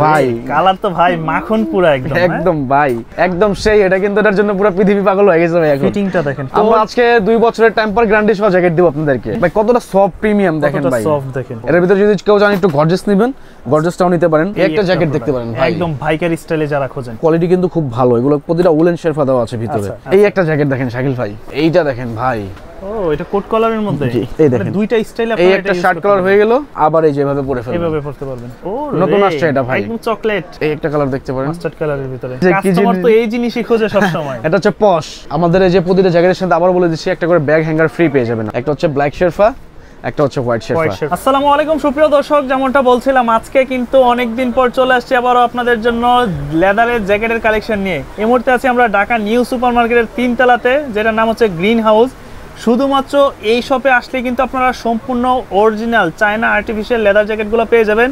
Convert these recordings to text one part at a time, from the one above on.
ভাই কালার তো ভাই মাখন পুরো একদম একদম ভাই একদম সেই এটা কিন্তু এটার জন্য পুরো পৃথিবী পাগল হয়ে গেছে ভাই এখন ফিটিংটা দেখেন আমরা আজকে 2 বছরের টেম্পার গ্যারান্টি সহ জ্যাকেট দেব আপনাদেরকে ভাই কতটা সফট প্রিমিয়াম দেখেন ভাই সফট দেখেন এর ভিতরে যদি কেউ জানেন একটু গর্জিয়াস নেবেন গর্জিয়াসটাও নিতে পারেন একটা জ্যাকেট দেখতে পারেন ভাই একদম ভাইকার স্টাইলে যারা খোঁজেন কোয়ালিটি কিন্তু খুব ভালো এগুলো প্রতিটা উলেন শেরফা দেওয়া আছে ভিতরে এই একটা জ্যাকেট দেখেন শাকিল ভাই এইটা দেখেন ভাই ও এটা কোট কালারের মধ্যে এই দেখেন দুইটা স্টাইল এই একটা শার্ট কালার হয়ে গেল আবার এই যেভাবে পরে ফেলবেন এভাবে পরতে পারবেন ও নতুন আসছে এটা ভাই একদম চকলেট এই একটা কালার দেখতে পারেন মাস্টার্ড কালারের ভিতরে কাস্টমার তো এই জিনিসই খোঁজে সব সময় এটা হচ্ছে পশ আমাদের এই যে প্রতিটা জ্যাকেটের সাথে আবার বলে দিচ্ছি একটা করে ব্যাগ হ্যাঙ্গার ফ্রি পেয়ে যাবেন একটা হচ্ছে ব্ল্যাক শেরফা একটা হচ্ছে হোয়াইট শেরফা আসসালামু আলাইকুম সুপ্রিয় দর্শক যেমনটা বলছিলাম আজকে কিন্তু অনেকদিন পর চলে আসছি আবারও আপনাদের জন্য লেদারের জ্যাকেটের কালেকশন নিয়ে এই মুহূর্তে আছি আমরা ঢাকা নিউ সুপার মার্কেটের 3 তলাতে যেটার নাম হচ্ছে গ্রিন হাউস শুধুমাত্র এই শপে আসলে কিন্তু আপনারা সম্পূর্ণ অরিজিনাল চায়না আর্টিফিশিয়াল লেদার জ্যাকেটগুলো পেয়ে যাবেন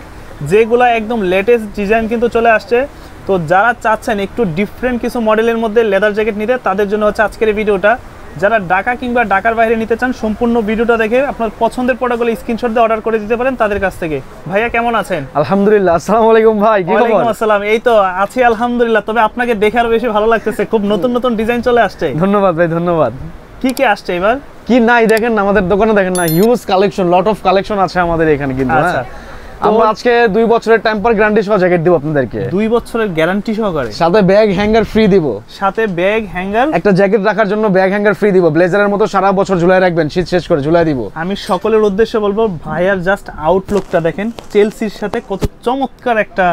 যেগুলো একদম লেটেস্ট ডিজাইন কিন্তু চলে আসছে তো যারা চাচ্ছেন একটু ডিফারেন্ট কিছু মডেলের মধ্যে লেদার জ্যাকেট নিতে তাদের জন্য হচ্ছে আজকের এই ভিডিওটা যারা ঢাকা কিংবা ঢাকার বাইরে নিতে চান সম্পূর্ণ ভিডিওটা দেখে আপনার পছন্দের প্রোডাক্টগুলো স্ক্রিনশট দিয়ে অর্ডার করে দিতে পারেন তাদের কাছ থেকে ভাইয়া কেমন আছেন আলহামদুলিল্লাহ আসসালামু আলাইকুম ভাই কি খবর ওয়ালাইকুম আসসালাম এই তো আছি আলহামদুলিল্লাহ তবে আপনাকে দেখে আরো বেশি ভালো লাগতেছে খুব নতুন নতুন ডিজাইন চলে আসছে ধন্যবাদ ভাই ধন্যবাদ কি কি আসছে এবার কি নাই দেখেন না আমাদের দোকানে দেখেন না huge collection lot of collection আছে আমাদের এখানে কিন্তু আচ্ছা আমরা আজকে 2 বছরের টেম্পার গ্যারান্টি সহ জ্যাকেট দেব আপনাদেরকে 2 বছরের গ্যারান্টি সহকারে সাথে ব্যাগ হ্যাঙ্গার ফ্রি দিব সাথে ব্যাগ হ্যাঙ্গার একটা জ্যাকেট রাখার জন্য ব্যাগ হ্যাঙ্গার ফ্রি দিব ব্লেজারের মতো সারা বছর ঝুলাই রাখবেন শীত শেষ করে ঝুলাই দিব আমি সকলের উদ্দেশ্যে বলবো ভাইয়ার জাস্ট আউটলুকটা দেখেন চেলসির সাথে কত চমৎকার একটা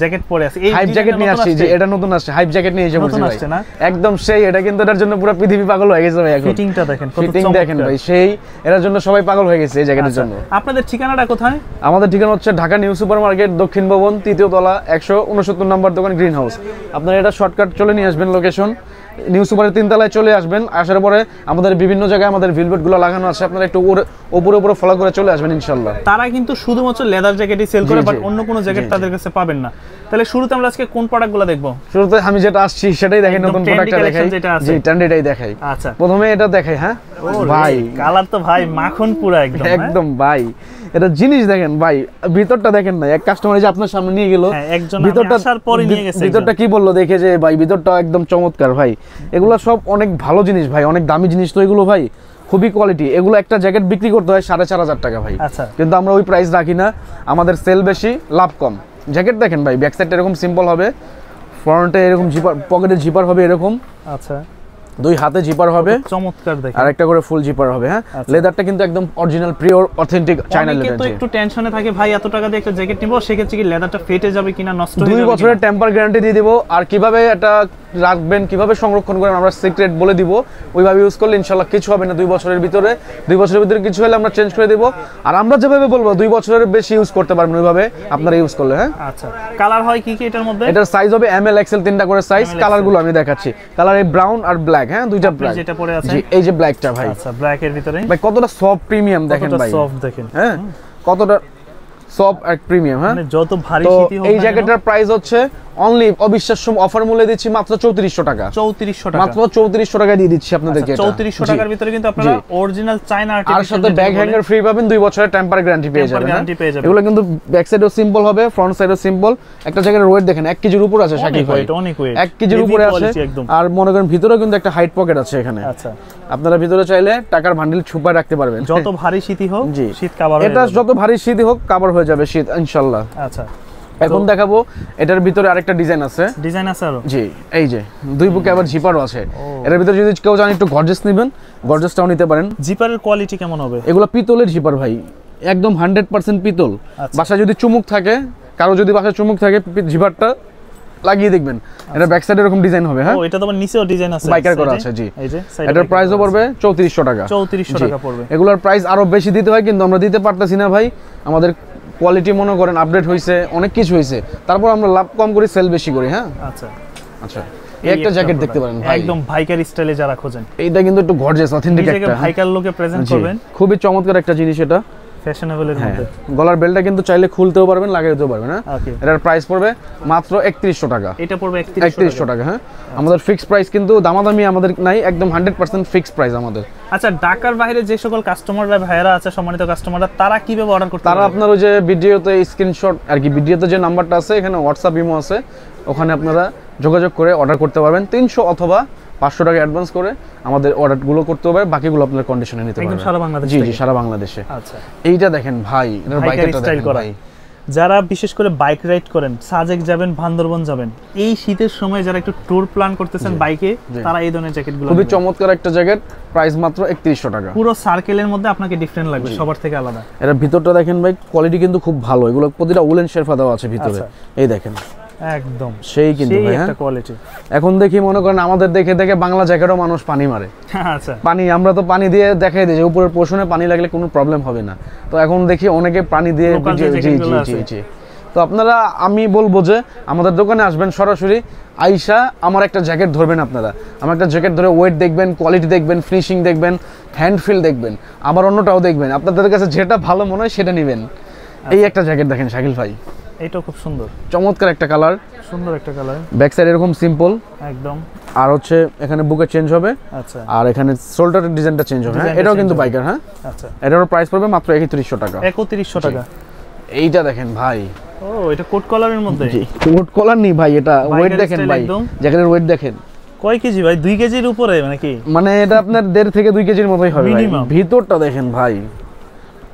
জ্যাকেট পরে আছে এই হাইপ জ্যাকেট নিয়ে আসছে যে এটা নতুন আসছে হাইপ জ্যাকেট নিয়ে এসে বলছি ভাই আসছে না একদম সেই এটা কিন্তু এটার জন্য পুরো পৃথিবী পাগল হয়ে গেছে ভাই এখন ফিটিংটা দেখেন কত ফিটিং দেখেন ভাই সেই এটার জন্য সবাই পাগল হয়ে গেছে এই জ্যাকেটের জন্য আপনাদের ঠিকানাটা কোথায় আমাদের ঠিকানা হচ্ছে ঢাকা নিউ সুপার মার্কেট দক্ষিণ ভবন 3য় তলা 169 নম্বর দোকান গ্রিন হাউস আপনারা এটা শর্টকাট চলে নিয়ে আসবেন লোকেশন নিউ সুপারের 3 তলায় চলে আসবেন আসার পরে আমাদের বিভিন্ন জায়গায় আমাদের বিলবোর্ডগুলো লাগানো আছে আপনারা একটু উপরে উপরে ফলো করে চলে আসবেন ইনশাআল্লাহ তারা কিন্তু শুধুমাত্র লেদার জ্যাকেটই সেল করে বাট অন্য কোনো জ্যাকেট তাদের কাছে পাবেন না তাহলে শুরুতে আমরা আজকে কোন প্রোডাক্টগুলো দেখব শুরুতে আমি যেটা আসছি সেটাই দেখেন নতুন প্রোডাক্টটা দেখাই জি ট্রেন্ডিটাই দেখাই আচ্ছা প্রথমে এটা দেখাই হ্যাঁ ভাই কালার তো ভাই মাখন পুরো একদম একদম ভাই এটা জিনিস দেখেন ভাই ভিতরটা দেখেন না এক কাস্টমার যে আপনার সামনে নিয়ে গেল ভিতরটা আসার পরে নিয়ে গেছে ভিতরটা কি বললো দেখে যে ভাই ভিতরটা একদম চমৎকার ভাই এগুলো সব অনেক ভালো জিনিস ভাই অনেক দামি জিনিস তো এগুলো ভাই খুবই কোয়ালিটি এগুলো একটা জ্যাকেট বিক্রি করতে হয় 4,500 টাকা ভাই আচ্ছা কিন্তু আমরা ওই প্রাইস রাখি না আমাদের সেল বেশি লাভ কম জ্যাকেট দেখেন ভাই ব্যাক সাইডটা এরকম সিম্পল হবে ফ্রন্টে এরকম জিপার পকেটে জিপার হবে এরকম আচ্ছা দুই হাতে জিপার হবে চমৎকার দেখেন আর একটা করে ফুল জিপার হবে হ্যাঁ লেদারটা কিন্তু একদম original pure authentic China leather কিন্তু একটু টেনশনে থাকে ভাই এত টাকা দিয়ে একটা জ্যাকেট নিব সেক্ষেত্রে কি লেদারটা ফেটে যাবে কিনা নষ্ট হয়ে যাবে 2 বছরের টেম্পার গ্যারান্টি দিয়ে দিব আর কিভাবে এটা রাখবেন কিভাবে সংরক্ষণ করবেন আমরা সিক্রেট বলে দিব ওইভাবে ইউজ করলে ইনশাআল্লাহ কিছু হবে না 2 বছরের ভিতরে কিছু হলে আমরা চেঞ্জ করে দেব আর আমরা যেভাবে বলবো 2 বছরের বেশি ইউজ করতে পারবেন ওইভাবে আপনারা ইউজ করলে হ্যাঁ আচ্ছা কালার হয় কি কি এটার মধ্যে এটার সাইজ হবে এমএল এক্সএল তিনটা করে সাইজ কালারগুলো আমি দেখাচ্ছি কালার এই ব্রাউন আর ব্ল্যাক হ্যাঁ দুইটা ব্ল্যাক যেটা পরে আছে জি এই যে ব্ল্যাকটা ভাই আচ্ছা ব্ল্যাক এর ভিতরে ভাই কতটা সফট প্রিমিয়াম দেখেন ভাই সফট দেখেন হ্যাঁ কতটা সফট আর প্রিমিয়াম হ্যাঁ মানে যত ভারী শীতই হোক এই জ্যাকেটটার প্রাইস হচ্ছে অনলি অবিশ্বাস্য অফার মূল্যে দিচ্ছি মাত্র 3400 টাকা 3400 টাকা মাত্র 3400 টাকা দিয়ে দিচ্ছি আপনাদেরকে এটা 3400 টাকার ভিতরে কিন্তু আপনারা অরিজিনাল চায়না আর্টিফিশিয়াল আর সাথে ব্যাগ হ্যাঙ্গার ফ্রি পাবেন 2 বছরের টেম্পার গ্যারান্টি পেয়ে যাবেন এগুলো কিন্তু ব্যাক সাইডও সিম্পল হবে ফ্রন্ট সাইডও সিম্পল একটা জায়গার ওয়েট দেখেন 1 কেজির উপর আছে শাকিব ভাই অনেক ওয়েট 1 কেজির উপরে আছে আর মনে করেন ভিতরেও কিন্তু একটা হাইট পকেট আছে এখানে আচ্ছা আপনারা ভিতরে চাইলে টাকার বান্ডিল ছুপায় রাখতে পারবেন যত ভারী শীতই হোক শীত কভার এটা যত ভারী শীতই হোক কভার হয়ে যাবে শীত ইনশাআল্লাহ আচ্ছা এখন দেখাবো এটার ভিতরে আরেকটা ডিজাইন আছে আরো জি এই যে দুই বুকে আবার জিপারও আছে এর ভিতরে যদি কেউ জানেন একটু গর্জিয়াস নেবেন গর্জিয়াসটাও নিতে পারেন জিপারের কোয়ালিটি কেমন হবে এগুলো পিতলের জিপার ভাই একদম 100% পিতল বাসায় যদি চুমুক থাকে কারো যদি বাসায় চুমুক থাকে জিপারটা লাগিয়ে দেখবেন এটা ব্যাক সাইডে এরকম ডিজাইন হবে হ্যাঁ এটা তো নিচেও ডিজাইন আছে বাইকার করা আছে জি এই যে এটার প্রাইসও পড়বে 3400 টাকা 3400 টাকা পড়বে এগুলোর প্রাইস আরো বেশি দিতে হয় কিন্তু আমরা দিতে পারতেছি না ভাই আমাদের কোয়ালিটি মনে করেন আপডেট হইছে অনেক কিছু হইছে তারপর আমরা লাভ কম করি সেল বেশি করি হ্যাঁ আচ্ছা আচ্ছা এই একটা জ্যাকেট দেখতে পারেন ভাই একদম ভাইকার স্টাইলে যারা খোঁজেন এইটা কিন্তু একটু গর্জিয়াস অথেন্টিক একটা ভাইকার লুকে প্রেজেন্ট করবেন খুবই চমৎকার একটা জিনিস এটা ফ্যাশনেবল এর মধ্যে। গলার বেলটা কিন্তু চাইলে খুলতেও পারবেন, লাগাইতেও পারবেন। হ্যাঁ, ওকে, এটার প্রাইস পড়বে মাত্র 3100 টাকা। এটা পড়বে 3100 টাকা। হ্যাঁ, আমাদের ফিক্সড প্রাইস কিন্তু দামাদামি আমাদের নাই, একদম 100% ফিক্সড প্রাইস আমাদের। আচ্ছা, ঢাকার বাইরে যে সকল কাস্টমাররা ভাইরা আছে, সম্মানিত কাস্টমাররা, তারা কিভাবে অর্ডার করতে তারা পারবে? আপনার ওই যে ভিডিওতে স্ক্রিনশট আর কি, ভিডিওতে যে নাম্বারটা আছে এখানে হোয়াটসঅ্যাপ ইমো আছে, ওখানে আপনারা যোগাযোগ করে অর্ডার করতে পারবেন। 300 অথবা 500 টাকা অ্যাডভান্স করে আমাদের অর্ডারগুলো করতে হবে, বাকিগুলো আপনার কন্ডিশনে নিতে পারবেন একদম সারা বাংলাদেশ জি জি, থেকে? সারা বাংলাদেশে। আচ্ছা, এইটা দেখেন ভাই, এটার ভাইকারি বাইকটা স্টাইল দেখেন করা। ভাই। যারা বিশেষ করে বাইক রাইড করেন, সাজেক যাবেন, বান্দরবন যাবেন, এই শীতের সময় যারা একটু ট্যুর প্ল্যান করতেছেন বাইকে, তারা এই ধরনের জ্যাকেটগুলো খুবই চমৎকার একটা জ্যাকেট, প্রাইস মাত্র 3100 টাকা। পুরো সার্কেলের মধ্যে আপনাকে ডিফারেন্ট লাগবে, সবার থেকে আলাদা। এর ভিতরটা দেখেন ভাই, কোয়ালিটি কিন্তু খুব ভালো, এগুলো প্রতিটা উলেন শেরফা দেওয়া আছে ভিতরে। আচ্ছা। এই দেখেন একদম সেই কিন্তু ভাই। হ্যাঁ, একটা কোয়ালিটি। এখন দেখি মনে করেন আমাদের দেখে দেখে বাংলা জ্যাকেটও মানুষ পানি মারে। আচ্ছা, পানি আমরা তো পানি দিয়ে দেখাই দিই যে উপরের পোর্শনে পানি লাগলে কোনো প্রবলেম হবে না, তো এখন দেখি অনেকে পানি দিয়ে Local যে জি জি জ্যাকেটগুলো জি আছে। জি। তো আপনারা, আমি বলবো যে আমাদের দোকানে আসবেন সরাসরি, আইসা আমার একটা জ্যাকেট ধরবেন আপনারা, আমার একটা জ্যাকেট ধরে ওয়েট দেখবেন, কোয়ালিটি দেখবেন, ফিনিশিং দেখবেন, হ্যান্ড ফিল দেখবেন, আবার অন্যটাও দেখবেন, আপনাদের কাছে যেটা ভালো মনে হয় সেটা নেবেন। এই একটা জ্যাকেট দেখেন শাকিল ভাই, এটাও খুব সুন্দর, চমৎকার একটা কালার, সুন্দর একটা কালার, ব্যাক সাইড এরকম সিম্পল, একদম। আর হচ্ছে এখানে বুকে চেঞ্জ হবে, আচ্ছা, আর এখানে শোল্ডারের ডিজাইনটা চেঞ্জ হবে। হ্যাঁ, ডিজাইনটা এটাও change কিন্তু হবে। বাইকার। হ্যাঁ, আচ্ছা, এটার প্রাইস পড়বে মাত্র 3100 টাকা। 3100 টাকা। এইটা দেখেন ভাই, ও, এটা কোট কলারের মধ্যে? কোট কলার নেই ভাই, এটা ওয়েট Biker দেখেন style ভাই, একদম। জ্যাকেটের ওয়েট দেখেন, কয় কেজি ভাই? 2 কেজির উপরে নাকি? মানে এটা আপনার 1.5 থেকে 2 কেজির মতোই হবে ভাই। Minimum। ভিতরটা দেখেন ভাই,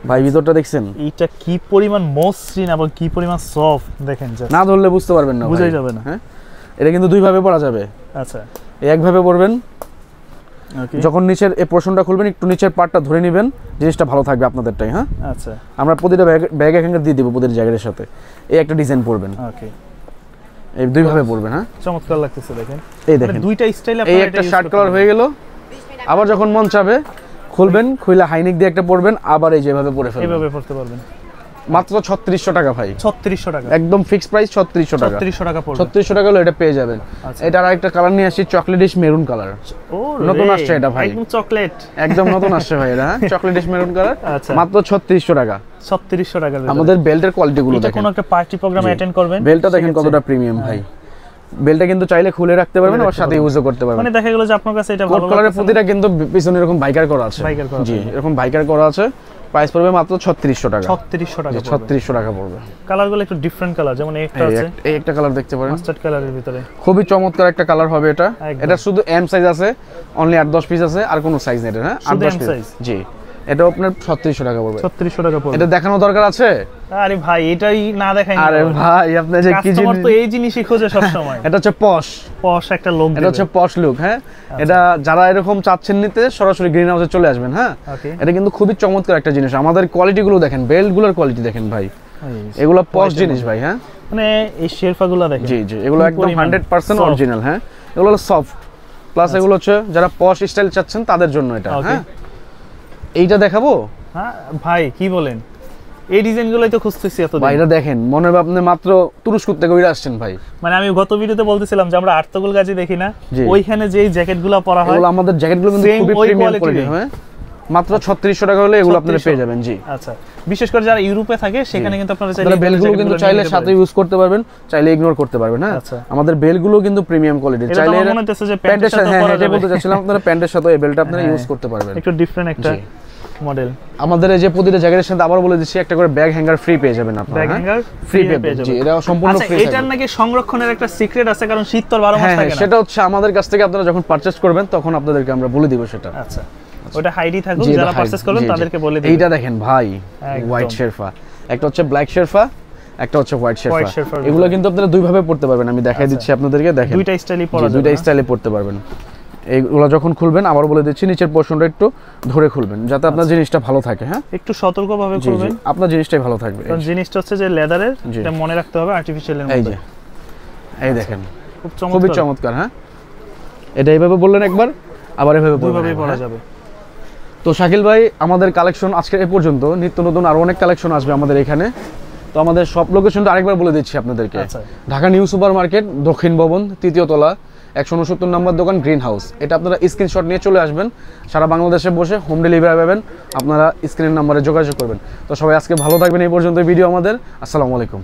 ভাই ভিতরটা দেখছেন? এইটা কি পরিমাণ মসৃণ এবং কি পরিমাণ সফট দেখেন, just না ধরলে বুঝতে পারবেন না, বোঝাই ভাই। যাবে না। হ্যাঁ, এটা কিন্তু দুই ভাবে পরা যাবে। আচ্ছা, এই একভাবে পরবেন, ওকে, যখন নিচের এই পোর্শনটা খুলবেন একটু নিচের পার্টটা ধরে নেবেন, জিনিসটা ভালো থাকবে আপনাদেরটাই। হ্যাঁ, আচ্ছা, আমরা প্রতিটা ব্যাগ এখানে দিয়ে দিব প্রতিটা জ্যাকেটের সাথে। এই একটা ডিজাইন পরবেন, ওকে, এই দুই ভাবে পরবেন। হ্যাঁ, চমৎকার লাগতেছে দেখেন। এই মানে দেখেন দুইটা স্টাইল এই আপনারা একটা শার্ট কালার হয়ে গেল, আবার যখন মন চাবে খুলবেন, খুইলা হাইনেক দিয়ে একটা পরবেন, আবার এই যেভাবে পরে ফেলবেন। এইভাবে পড়তে পারবেন। মাত্র 3600 টাকা ভাই, 3600 টাকা, একদম ফিক্সড প্রাইস 3600 টাকা। 3600 টাকা পড়বে। 3600 টাকা হলো এটা পেয়ে যাবেন। আচ্ছা। এটা আরেকটা কালার নিয়ে আসছি, চকলেটিশ মেরুন কালার, ও, নতুন আসছে এটা ভাই। একদম চকলেট, একদম নতুন আসছে ভাই এটা। চকলেটিশ মেরুন কালার, আচ্ছা, মাত্র 3600 টাকা। 3600 টাকা। আমাদের বেল্টের কোয়ালিটি গুলো এটা দেখেন, কোনো একটা পার্টি প্রোগ্রামে জি। অ্যাটেন্ড করবেন, বেল্টটা দেখেন সেক্ষেত্রে- কতটা প্রিমিয়াম ভাই। বেল্টটা কিন্তু চাইলে খুলে রাখতে পারবেন, আবার সাথে ইউজও করতে পারবেন। মানে দেখা গেল যে আপনার কাছে এটা কোট ভালো কালারের লাগতেছে না। প্রতিটা কিন্তু পিছনে এরকম বাইকার করা আছে। বাইকার করা জি, আছে। এরকম বাইকার করা আছে। প্রাইস পড়বে মাত্র 3600 টাকা। 3600 টাকা পড়বে। 3600 টাকা পড়বে। কালারগুলো একটু ডিফারেন্ট কালার, যেমন এই একটা আছে এই একটা কালার দেখতে পারেন, মাস্টার্ড কালারের ভিতরে, খুবই চমৎকার একটা কালার হবে এটা। একদম। এটা শুধু এম সাইজ আছে, অনলি 8-10 পিস আছে, আর কোনো সাইজ নেই এটা। হ্যাঁ, শুধু 8-10 M পিস। size? জি, এটা আপনার 3600 টাকা পড়বে। 3600 টাকা পড়বে। এটা দেখানো দরকার আছে? আরে ভাই, এটাই না দেখাই না। আরে ভাই, আপনি যে কি কাস্টমার জিনিস, তো এই জিনিসই খোঁজে সব সময়। এটা হচ্ছে পশ, পশ একটা লোক এটা হচ্ছে পশ লুক। হ্যাঁ, এটা যারা এরকম চাচ্ছেন নিতে, সরাসরি গ্রিন হাউসে চলে আসবেন। হ্যাঁ, ওকে, এটা কিন্তু খুবই চমৎকার একটা জিনিস। আমাদের কোয়ালিটি গুলো দেখেন, বেল্ট গুলোর কোয়ালিটি দেখেন ভাই, এগুলো পশ জিনিস ভাই। হ্যাঁ, মানে এই শেরফাগুলো দেখেন, জি জি, এগুলো কি একদম পরিমাণ 100% soft। অরিজিনাল। হ্যাঁ, এগুলো হলো সফট প্লাস, এগুলো হচ্ছে যারা পশ স্টাইল চাচ্ছেন তাদের জন্য এটা। Okay. হ্যাঁ, এইটা দেখাবো হ্যাঁ ভাই, কি বলেন? এই ডিজাইনগুলোই তো খুঁজতেছি এতদিন। ভাই, এটা দেখেন, মনে হয় আপনি মাত্র তুরস্ক থেকে উড়ে আসছেন ভাই। মানে আমি গত ভিডিওতে বলতেছিলাম যে আমরা আর্তগুল গাজি দেখি না, জি। ওইখানে যেই জ্যাকেটগুলো পরা হয়, এগুলো আমাদের জ্যাকেটগুলো কিন্তু Same খুবই ওই প্রিমিয়াম quality কোয়ালিটি। র। হ্যাঁ, মাত্র 3600 টাকা হলে এগুলো আপনারা 3600 পেয়ে যাবেন। জি, আচ্ছা, বিশেষ করে যারা ইউরোপে থাকে সেখানে কিন্তু আপনারা চাইলে আপনারা বেলগুলো কিন্তু চাইলে সাথে ইউজ করতে পারবেন, চাইলে ইগনোর করতে পারবেন। হ্যাঁ, আচ্ছা। আমাদের বেলগুলো কিন্তু প্রিমিয়াম কোয়ালিটি, এটা তো চাইলে আমার মনে হচ্ছে যে প্যান্টের প্যান্টের সাথে, সাথে হ্যাঁ পরা এটা যাবে। বলতে চাচ্ছিলাম, আপনারা প্যান্টের সাথে এই বেলটা আপনারা হ্যাঁ, ইউজ করতে পারবেন। একটু ডিফারেন্ট একটা জি। মডেল। আমাদের এই যে প্রতিটা জ্যাকেটের সাথে আবার বলে দিচ্ছি, একটা করে ব্যাগ হ্যাঙ্গার ফ্রি পেয়ে যাবেন আপনারা। ব্যাগ হ্যাঙ্গার ফ্রি পেয়ে যাবেন। জি, এটা সম্পূর্ণ আচ্ছা, ফ্রি। এটার নাকি সংরক্ষণের একটা সিক্রেট আছে, কারণ শীত তো আর 12 মাস হ্যাঁ, থাকে না। সেটা হচ্ছে আমাদের কাছ থেকে আপনারা যখন পারচেজ করবেন তখন আপনাদেরকে আমরা বলে দিব সেটা। আচ্ছা, ওটা হাইডি থাকুক, জি, এটা যারা hide- পারচেজ করবেন জি, জি। তাদেরকে বলে দিন। এইটা দেখেন ভাই, একদম। হোয়াইট শেরফা, একটা হচ্ছে ব্ল্যাক শেরফা, একটা হচ্ছে হোয়াইট White শেরফা। শেরফার এগুলো কিন্তু আপনারা দুই ভাবে পড়তে পারবেন, আমি দেখাই দিচ্ছি আপনাদেরকে। দেখেন, দুইটা স্টাইলই পরা জি, যাবে। দুইটা না? স্টাইলে পড়তে পারবেন। এইগুলো যখন খুলবেন, আবার বলে দিচ্ছি, নিচের পোর্শনটা একটু ধরে খুলবেন যাতে আপনার জিনিসটা ভালো থাকে। হ্যাঁ, একটু সতর্কভাবে জি জি, করবেন, আপনার জিনিসটাই ভালো থাকবে। কারণ জিনিসটা হচ্ছে যে লেদারের, জি। এটা মনে রাখতে হবে আর্টিফিশিয়ালের এই মধ্যে। যে, এই দেখেন, খুব খুবই চমৎকার, চমৎকার। হ্যাঁ, এটা এইভাবে বললেন একবার, আবার এভাবে বলবেন। দুইভাবেই পরা হ্যাঁ। যাবে। তো শাকিল ভাই, আমাদের কালেকশন আজকে এ পর্যন্ত, নিত্য নতুন আরো অনেক কালেকশন আসবে আমাদের এখানে। তো আমাদের সব লোকেশনটা আরেকবার বলে দিচ্ছি আপনাদেরকে। আচ্ছা। ঢাকা নিউ সুপার মার্কেট, দক্ষিণ ভবন, 3য় তলা, 169 নম্বর দোকান গ্রিন হাউস। এটা আপনারা স্ক্রিনশট নিয়ে চলে আসবেন, সারা বাংলাদেশে বসে হোম ডেলিভারি পাবেন, আপনারা স্ক্রিনের নাম্বারে যোগাযোগ করবেন। তো সবাই আজকে ভালো থাকবেন, এই পর্যন্ত ভিডিও আমাদের। আসসালামু আলাইকুম।